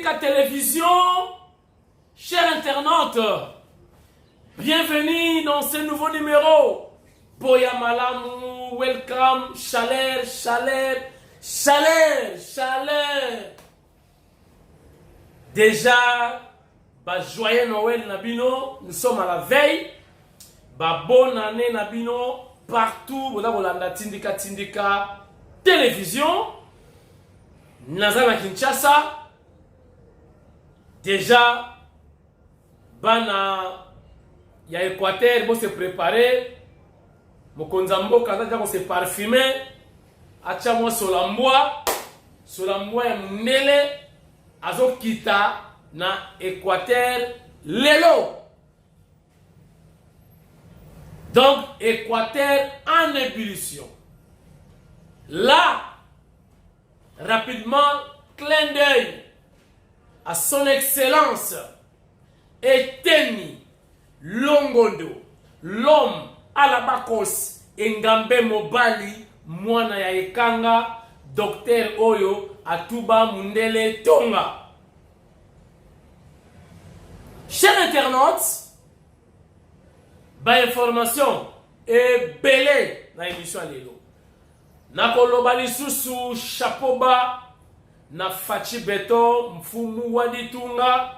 Tindika Télévision, chers internautes, bienvenue dans ce nouveau numéro. Boya Malamu, welcome, chaleur, chaleur, chaleur, chaleur. Déjà, joyeux Noël Nabino, nous sommes à la veille. Bonne année Nabino, partout, vous avez Tindika Télévision. Nazana Kinshasa. Déjà, bana ya Équateur, bon se préparer. Mokonzambo kaza jako se parfumer. Acha moi solamboa ya mnele azo kita na Équateur lelo. Donc Équateur en ébullition. Là, rapidement, clin d'œil à son excellence Eteni Longondo, l'homme à la Bakos, Ngambe Mobali, Mwana ya Ekanga, Docteur Oyo, Atuba Mundele Tonga. Chers internautes, information et belé dans l'émission Lelo. Nakoloba lisusu chapeau bas na Fachi Beton mfumu waditunga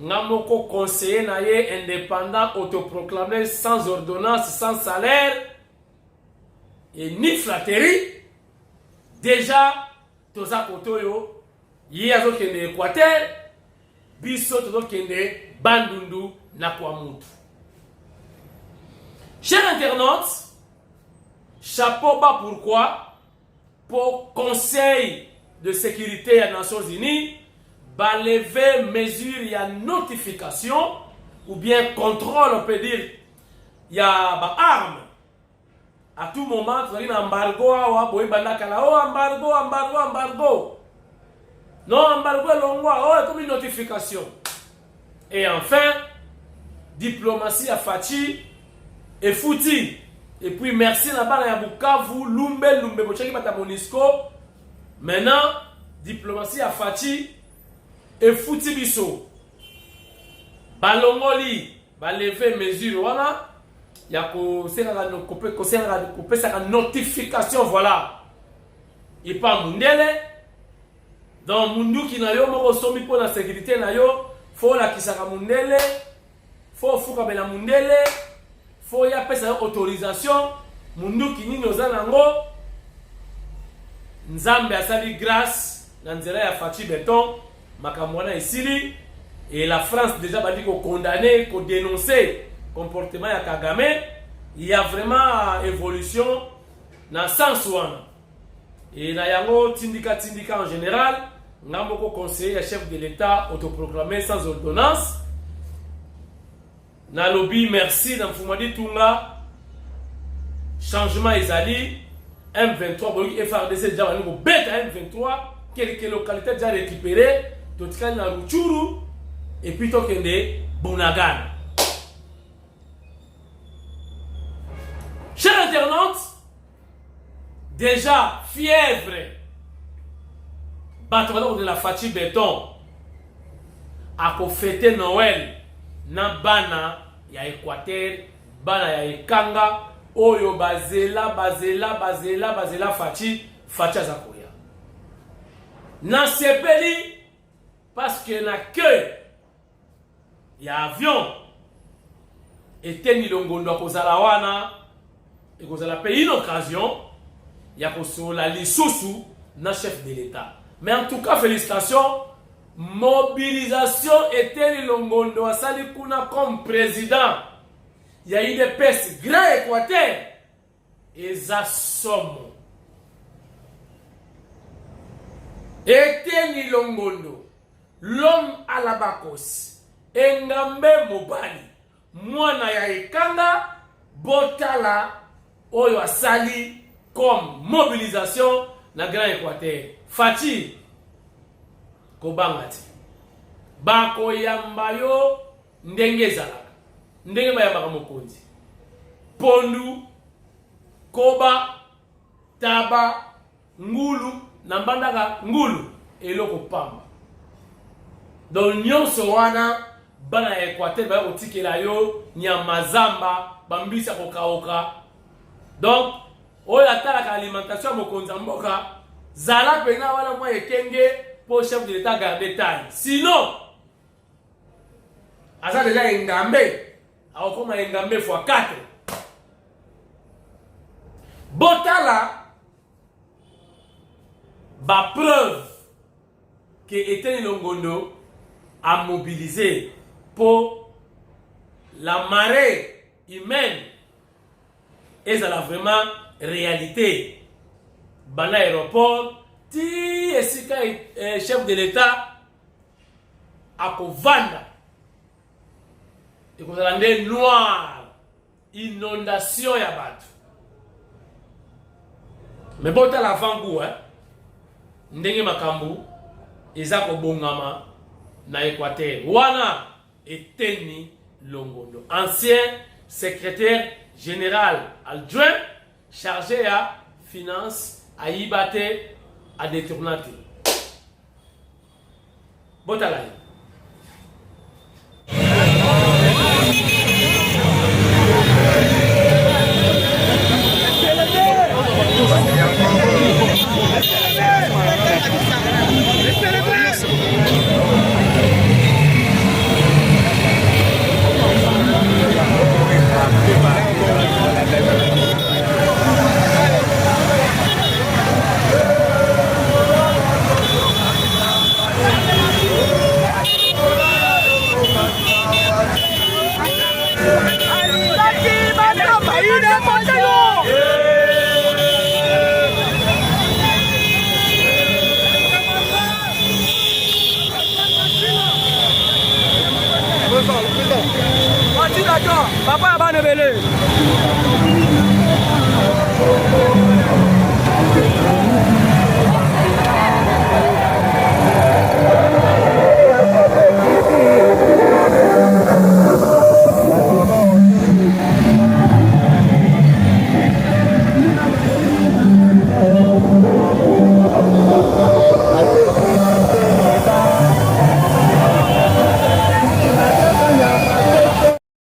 ngamoko conseiller na ye indépendant autoproclamé sans ordonnance sans salaire et ni flatterie. Déjà toza kotoyo ye azokende Équateur biso tozokende Bandundu na kwa mutu. Chers internautes, chapeau bas pourquoi? Pour Conseil de sécurité des Nations Unies, lever mesure, il y a notification ou bien contrôle, on peut dire, il y a armes. À tout moment, vous avez un embargo, embargo. Non, embargo, comme une notification. Et enfin, diplomatie à Fachi et fouti. Et puis merci là-bas à Bukavu, Lumbe, Bochaki Bata Monisco. Maintenant, diplomatie à Fachi et fouti biso. Balongoli, lever mesure, voilà. Il y a une notification, voilà. Et pas Mundele. Donc, Mundu qui n'a pas somi pour la sécurité, faut la Kisaka Mundele, faut Fukabela Mundele. Faut y appeler ça autorisation. Mundu kini nozanango. Nzambe asali grâce. Nanzela ya Fachi Beton. Makamwana isili. Et la France déjà va dire qu'on condamné, qu'on dénoncer comportement ya Kagame. Il y a vraiment évolution dans le sens où. Et na yango tindika en général. Ngamoko conseiller ya chef de l'État autoproclamé sans ordonnance. Na lobby merci dans Fumadi Tunga changement ezali M23 boyi FRDC déjà bani ko beta M23 quelques localités déjà récupérées totikali na Ruchuru et puis tokende Bunagana. Chers internautes, déjà fièvre bateau de la Fachi Beton a ko fêter Noël na bana ya Équateur, bana ya Ekanga, oyo bazela Fachi azakoya. Na sepeli, parce que na que ya avion, Eteni Longondo kozala wana, et kozala paye une occasion, ya kosola lisusu na chef de l'État. Mais en tout cas, félicitations. Mobilisation Eteni Longondo asali kuna comme président. Il y a eu des pestes grand Équateur. Et ça somme. Eteni Longondo, l'homme à la Bakos, Ngambe Mobali, Mwana ya Ekanga, Botala, Oyo asali comme mobilisation na grand Équateur. Fachi Kobangati bako yamba yo ndenge zalaka ndenge bayamba mokonzi pondu koba taba ngulu na mbandaka ngulu eloko pamba donc nyonso wana bana Équateur ba kotikela yo nyama zamba bambisa kokaoka. Donc oyo atalaka alimentation mokonza mboka zala pena wana mwa ekenge pour chef de l'état garder taille. Sinon aza déjà engambe akokoma engambe fois 4. Botala ba preuve que Etienne Longondo a mobilisé pour la marée humaine et ça la vraiment réalité. Dans l'aéroport, ti esika chef de l'État a kovanda et qu'on a rendu noir, inondation ya batu. Mais bon, t'as l'avant-goût, hein? Ndenge makambu, ezako bongama na Équateur. Wana Etienne Longondo, ancien secrétaire général adjoint chargé à finance, à Ibate, à détournater. Botalaï. Papa va ne belé.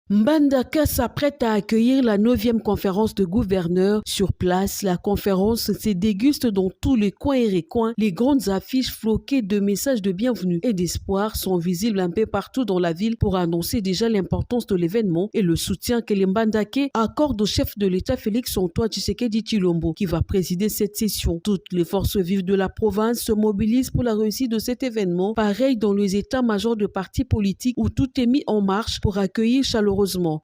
Mbandaka s'apprête à accueillir la 9e conférence de gouverneurs. Sur place, la conférence se déguste dans tous les coins et recoins. Les grandes affiches floquées de messages de bienvenue et d'espoir sont visibles un peu partout dans la ville pour annoncer déjà l'importance de l'événement et le soutien que les Mbandakais accordent au chef de l'État Félix-Antoine Tshisekedi Tshilombo qui va présider cette session. Toutes les forces vives de la province se mobilisent pour la réussite de cet événement, pareil dans les états-majors de partis politiques où tout est mis en marche pour accueillir chaleureusement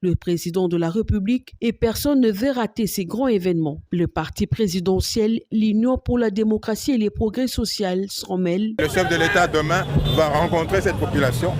le président de la République et personne ne veut rater ces grands événements. Le parti présidentiel, l'Union pour la démocratie et les progrès sociaux s'en mêle. Le chef de l'État demain va rencontrer cette population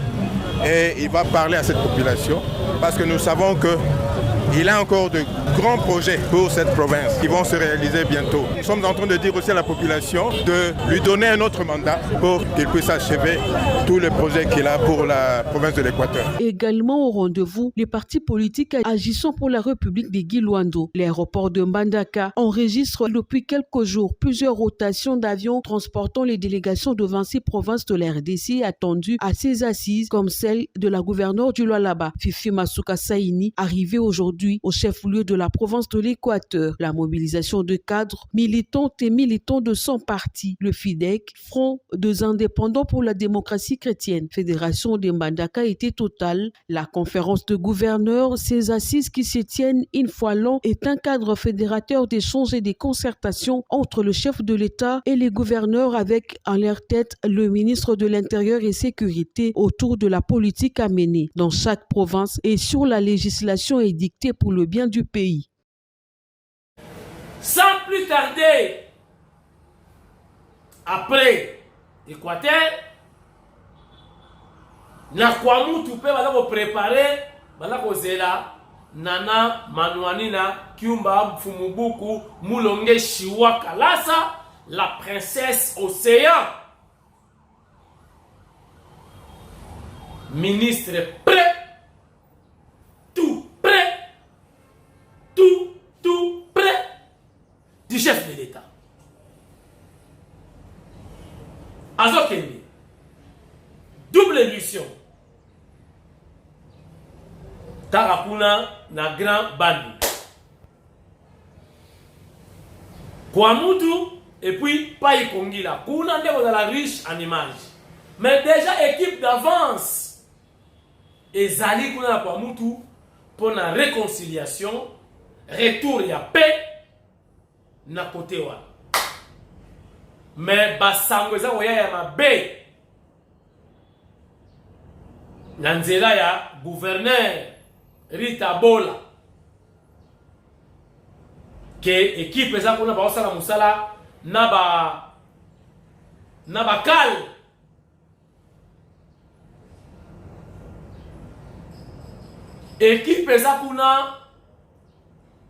et il va parler à cette population parce que nous savons qu'il a encore de grands projets pour cette province qui vont se réaliser bientôt. Nous sommes en train de dire aussi à la population de lui donner un autre mandat pour qu'il puisse achever tous les projets qu'il a pour la province de l'Équateur. Également au rendez-vous, les partis politiques agissant pour la République des Guiluando. L'aéroport de Mbandaka enregistre depuis quelques jours plusieurs rotations d'avions transportant les délégations de 26 provinces de la RDC attendues à ses assises, comme celle de la gouverneure du Lualaba, Fifi Masuka Saini, arrivée aujourd'hui au chef-lieu de la province de l'Équateur. La mobilisation de cadres, militantes et militants de son parti, le FIDEC, Front des indépendants pour la démocratie chrétienne, Fédération des Mbandaka, était totale. La conférence de gouverneurs, ces assises qui se tiennent une fois l'an, est un cadre fédérateur d'échanges et de concertations entre le chef de l'État et les gouverneurs avec en leur tête le ministre de l'Intérieur et Sécurité autour de la politique à mener dans chaque province et sur la législation édictée pour le bien du pays. Sans plus tarder, après Équateur, na kwa mutu pe bala ko préparer bala ko zela Nana Manuanina Kiumba Mfumubuku Moulonge Shiwa Kalasa, la princesse Océan. Ministre prêt, tout prêt, tout prêt du chef de l'État. Azokeni, double bazalaka kuna na Grand Bandundu. Kwa mutu et puis pas Kongila. Kuna nde kozala riche en image. Mais déjà équipe d'avance ezali kuna kwa mutu pour la réconciliation, retour ya paix na côté wa. Mais basango eza koya ya mabe na nzela ya gouverneur Rita Bola ke équipe eza kuna baosala musala na bakal équipe eza kuna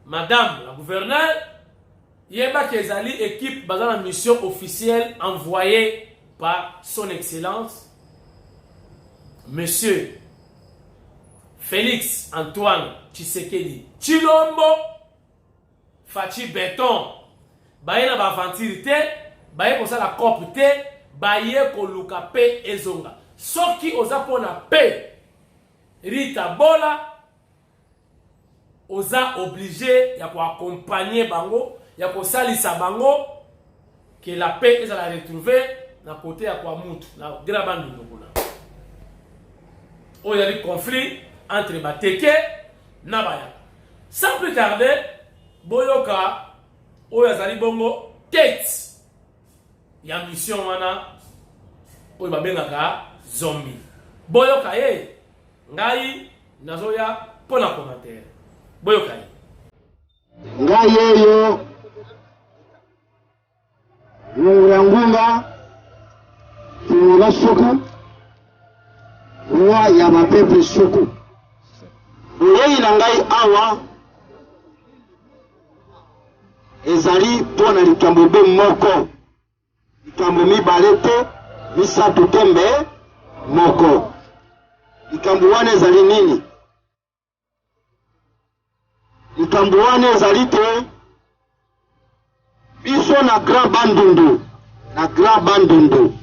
madame la gouverneur yeba kezali équipe basée en mission officielle envoyée par son excellence monsieur Félix Antoine Tshisekedi Tshilombo Fachi Beton baye na baventure te baye kosala kope te baye koluka pe ezonga soki oza pona pe Rita Bola oza obligé ya accompagner bango ya kosalisa bango que la paix ezala retrouver na côté ya kwa mutu na Grand Bandundu kuna oyo yali conflit entre bateke na baya. Sans plus tarder boyoka oyo azali bongo tête ya mission wana oyo babengaka zombie boyoka ye ngai nazoya pona commentaire boyoka ye ngai yeyo Ngunga Tunga Soko Roi ya mapepe Soko Ngai na ngai awa ezali pona likambo be moko likambo mibale te misatu tembe moko likambo wana ezali nini likambo wana ezali te biso na Grand Bandundu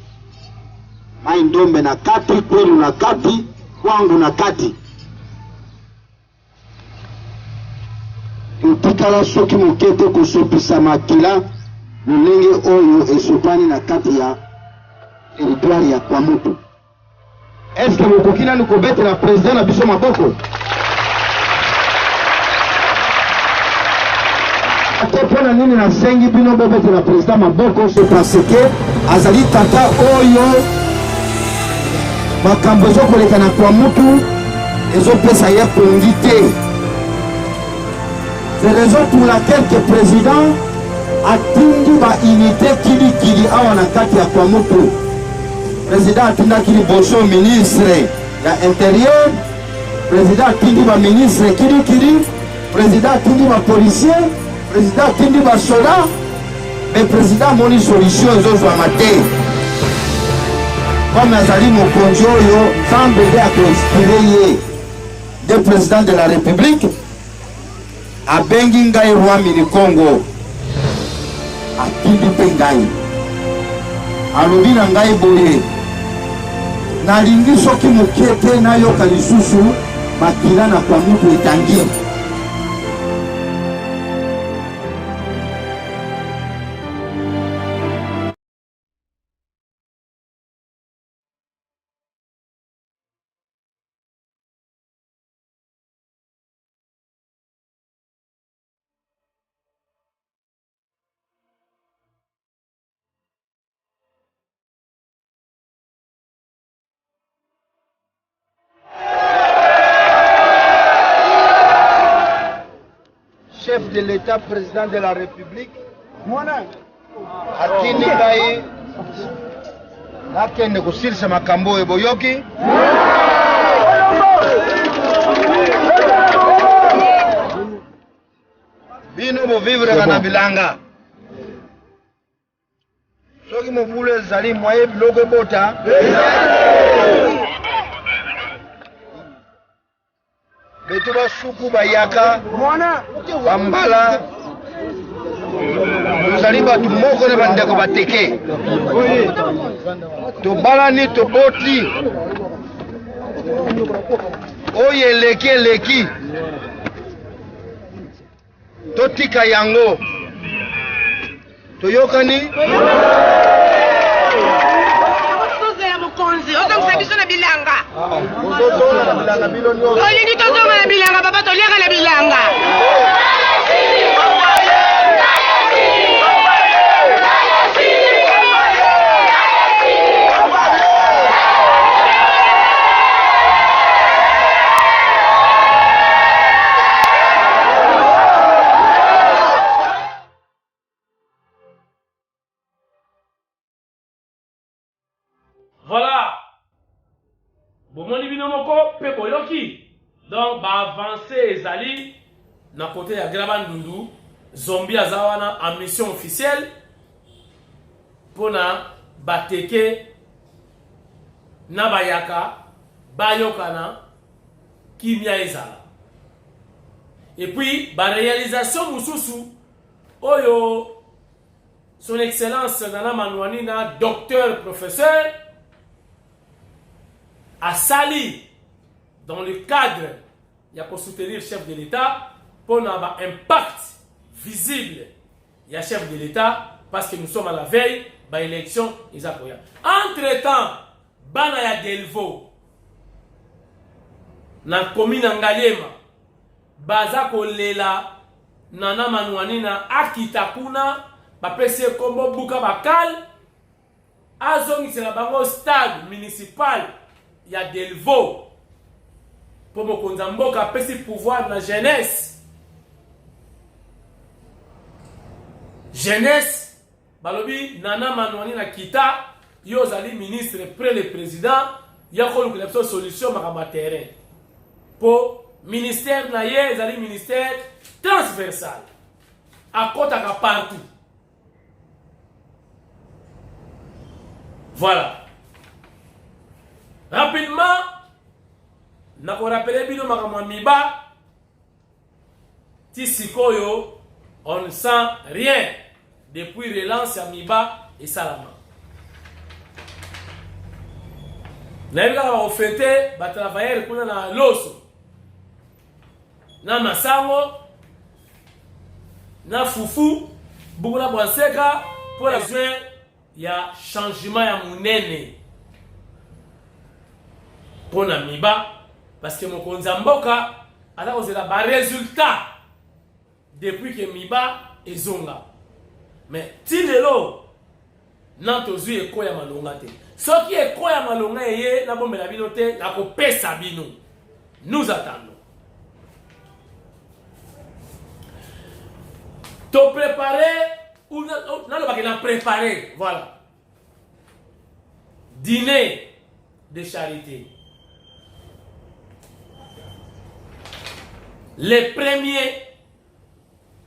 mai ndombe na kati kwelu na kati kwangu na kati utikala soki mokete kosopisa makila lolenge oyo esopani na kati ya territoire ya kwa mutu. Est-ce que mokokina ni kobetela président na biso maboko? Atepona nini na sengi bino bobetela président maboko? C'est parce que azali tata oyo makambo ezokoleka na kwa mutu ezopesa ye pongi te. C'est la raison pour laquelle le président a tindi ba unité kili awa na kati ya kwa mutu. Président a tindi kili boso ministre ya intérieur, président a tindi ba ministre kili, président a tindi ba policier, président a tindi ba soldat, mais président moni solution ezozwa mate. Comme azali mokonzi oyo sans bébé a conspiré le président de la République abengi ngai roi mini Congo atindi pe ngai alobi na ngai boye nalingi soki mokete nayoka lisusu makila na kwa mutu etangi. Chef de l'État, président de la République, atini ngai nakende kusilisa makambo eboyoki bino bovivre na bilanga soki mobulu ezali mwaye biloko ebota betu basuku bayaka bambala tozali batu moko na bandeko bateke tobalani toboti oyo eleki totika yango toyokani mokonzi ozongisa biso na bilanga olingi tozonga na bilanga papa toliaka na bilanga. Voilà. Bomoni bino moko pe boyoki. Donc ba avancer ezali na côté ya Grabandundu, Zombie azawana en mission officielle pona bateke na bayaka bayokana kimia ezala. Et puis ba réalisation mususu oyo son excellence Nana Manouani na docteur professeur a sali dans le cadre il y a pour soutenir le chef de l'État pour avoir un impact visible il y a chef de l'État parce que nous sommes à la veille de l'élection. Entre temps bana ya Delvaux na commune Ngalema baza kolela Nana Manouani na akitakuna bapese kombo buka bakal azongisela bango stade municipal ya Delvaux pour mokonza mboka pesi pouvoir na jeunesse balobi Nana Manouani na kita yo zali ministre près le président ya ko la solution makamba terrain pour ministère na ye zali ministère transversal à kotaka partout. Voilà. Rapidement, na ko rappeler bino makamwa miba tisikoyo on ne sent rien depuis relance ya miba et salama. Na yaka ba fêter ba travailler kuna na loso. Na masango na fufu bukula bwanseka pour la besoin ya changement ya munene pour na miba parce que mokonza mboka ata kozela ba résultat depuis que miba ezonga mais tilelo nantozu eko ya malonga te soki eko ya malonga eye na bombela bino te na kopesa bino. Nous attendons to préparer ou n'a préparer, voilà, dîner de charité le 1er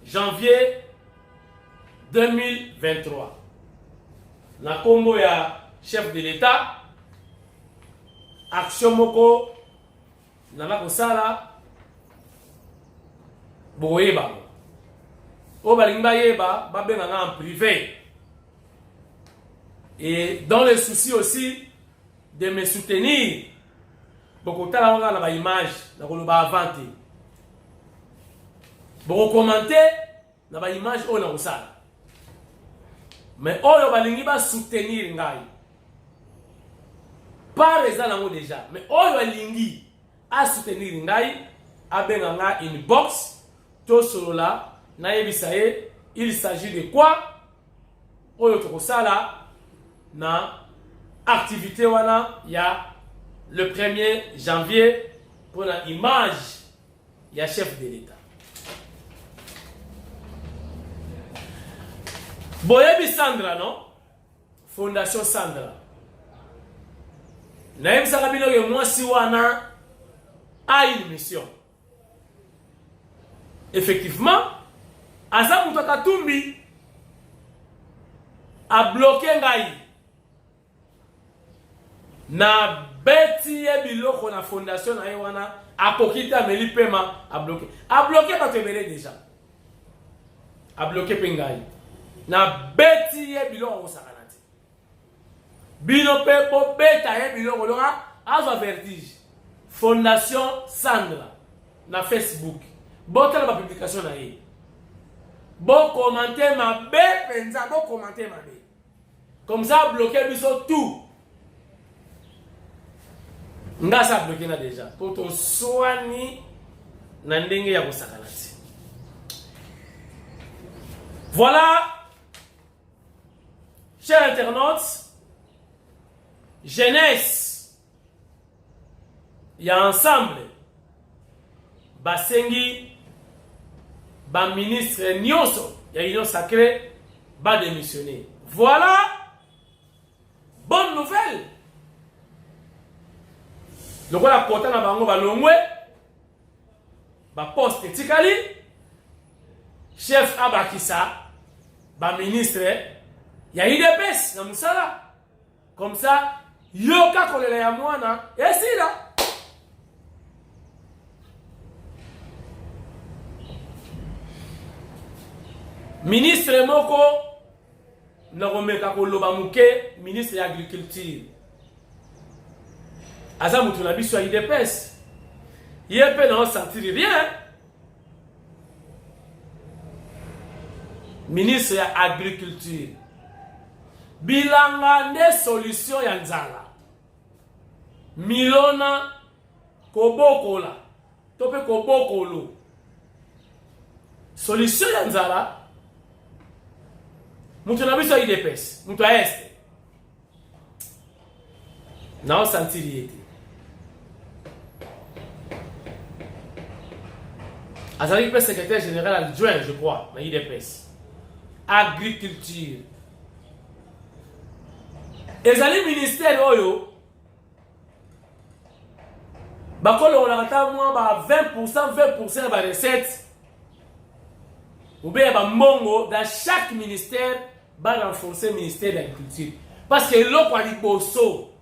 janvier 2023 na kombo ya chef de l'État action moko na kosala boyeba o balinga yeba babenganga en privé et dans le souci aussi de me soutenir beaucoup tala nga na ba image na koloba avante beaucoup commenter na ba image o na kosala mais oyo balingi ba soutenir ngai par exemple déjà mais oyo balingi a soutenir ngai abenganga une box to solola. Il s'agit de quoi? Oyo tokosala na activité wana ya le 1er janvier pour la image ya chef de l'État. Boyebi Sandra non? Fondation Sandra. Naïm Sarabino ke mwasi wana a une mission. Effectivement, Asa Moutaka Tumbi a bloqué ngai na beti ye biloko na fondation na yewana a kokita meli pema a bloqué pas tebele déjà a bloqué pengai na beti ye biloko sakanati bino pe po beta ye biloko loka azo vertige Fondation Sandra na Facebook. Botala ba publication na ye. Bon commenter ma bé penza, bon commenter ma bé. Comme ça bloquer biso tout. Nga ça bloqué na déjà. Pour ton soigner na ndenge ya kosakalati. Voilà, chers internautes, jeunesse, il y a ensemble, Basengi, ba ministre Nyonso, il y a union sacrée, ba démissionner. Voilà, bonne nouvelle. Le roi la kota na bango ba longwe, ba poste tikali, chef Abakissa, ba ministre, il y a UDPS na musala. Comme ça, yoka kolela ya mwana, et si là. Ministre moko nakomeka koloba muke ministre ya agriculture. Aza mutu na biso ya UDPS. Yepe na sentir rien. Ministre ya agriculture. Bilanga nde solution ya nzala. Milona kobokola. Tope kobokolo. Solution ya nzala. Mutu na biso ya UDPS. Mutu a este. Na sentir yete. Azali pe secrétaire général adjoint, je crois, na UDPS. Agriculture. Ezali ministère oyo bakolo on a moins ba 20% ba recettes ou bien ba mbongo dans chaque ministère ba renforcer le ministère de l'agriculture parce que l'oko ali boso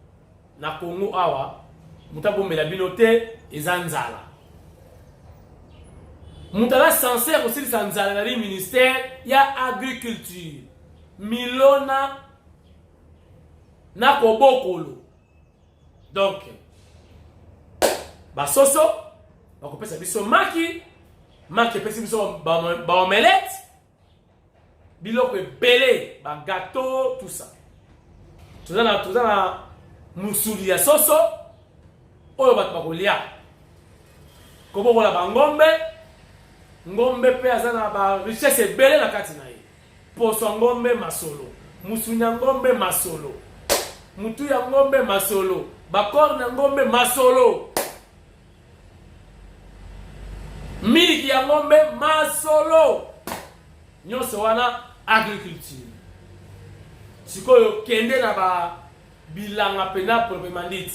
na Congo awa mutabo mela binote ezanzala mutala censé aussi zanzala na ministère ya agriculture milona na kobokolo. Donc basoso bakopesa biso maki pesi biso ba omelette biloko ebele ba gâteau tout ça. Tuzana musuli ya soso oyo bato bakolia kobokola ba ngombe pe azana ba richesse ebele na kati na ye. Poso ngombe masolo, musunya ngombe masolo, mutu ya ngombe masolo, bakor na ngombe masolo, miliki ya ngombe masolo. Nyonso wana agriculture. Sikoyo kende na ba bilanga pena proprement dit.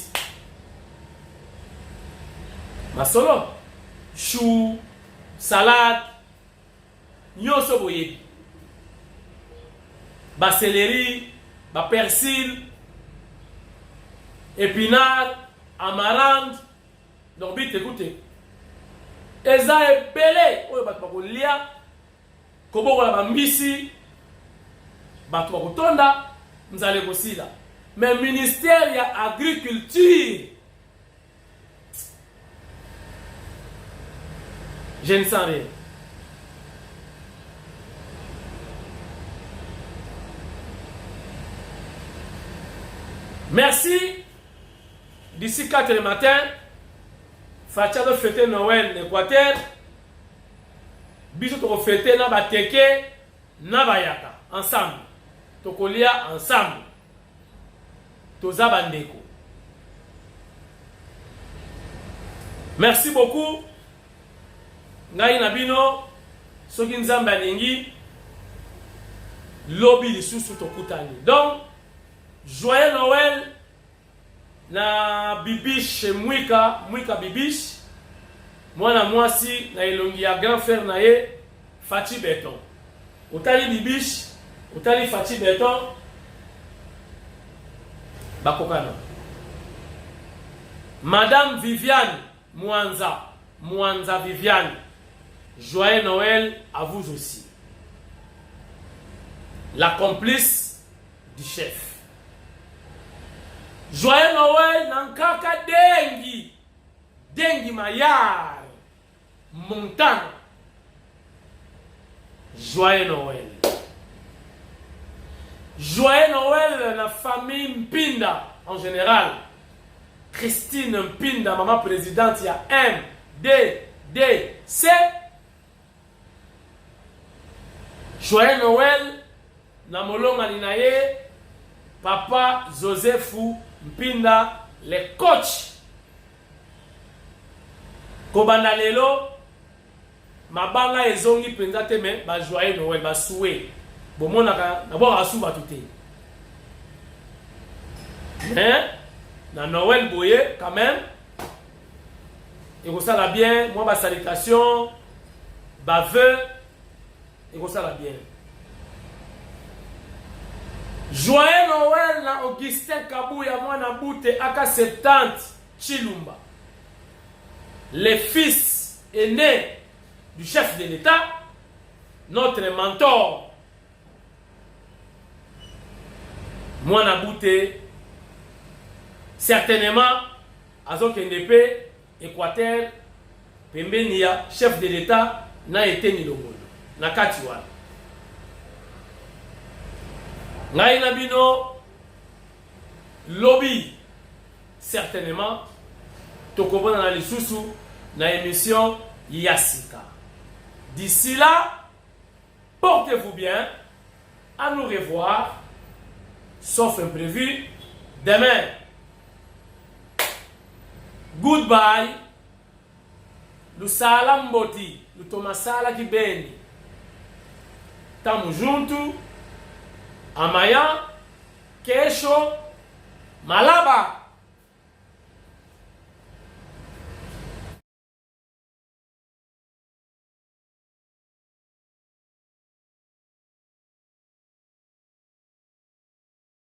Masolo, chou, salade, nyonso boyebi. Ba céleri, ba persil, épinard, amarande. Donc vite écoutez. Eza ebele oyo bato bakolia kobokola bambisi bato bakotonda nzale kosila. Mais ministère ya agriculture, je ne sens rien. Merci. D'ici 4 du matin, Fatia de fêter Noël l'Équateur. Bisous to fêter na bateke na bayaka ensemble. Tokolia ensemble. Toza bandeko. Merci beaucoup. Ngai nabino soki nzambe alingi lobi lisusu tokutani. Donc joyeux Noël na bibiche mwika bibiche mwana mwasi na elongi ya grand frère na ye Fachi Beton. Otali bibiche, otali Fachi Beton bakokana. Madame Viviane Mwanza Viviane, joyeux Noël à vous aussi. La complice du chef. Joyeux Noël Nankaka Dengi. Dengi Mayar, Montana. Joyeux Noël. Joyeux Noël la famille Mpinda en général. Christine Mpinda, maman présidente, il y a MDDC. Joyeux Noël, Namolonga Ninaye, Papa Joseph Mpinda, les coachs. Kobanda lelo, mabanga ezongi penza te me, ba joyeux Noël, ba souhait. Bon, mon d'abord à souba tout. Mais, dans Noël Boye, quand même, et vous savez bien, moi, ma salutation, ma vœu, et vous savez bien. Joyeux Noël, na Augustin Kabouya, moi, na boute, aka 70, Chilumba. Les fils aînés du chef de l'État, notre mentor, moi, na boute, certainement, Azok NDP, Équateur, Pembenia, chef de l'État, n'a été ni le monde. Na Katiwa. Ngaï Nabino, lobby, certainement, Tokobo dans les sous na émission Yassika. D'ici là, portez-vous bien, à nous revoir, sauf imprévu, demain. Goodbye. Lusala mboti, lutomasala kibeni. Tamu juntu, amaya, kesho, malaba.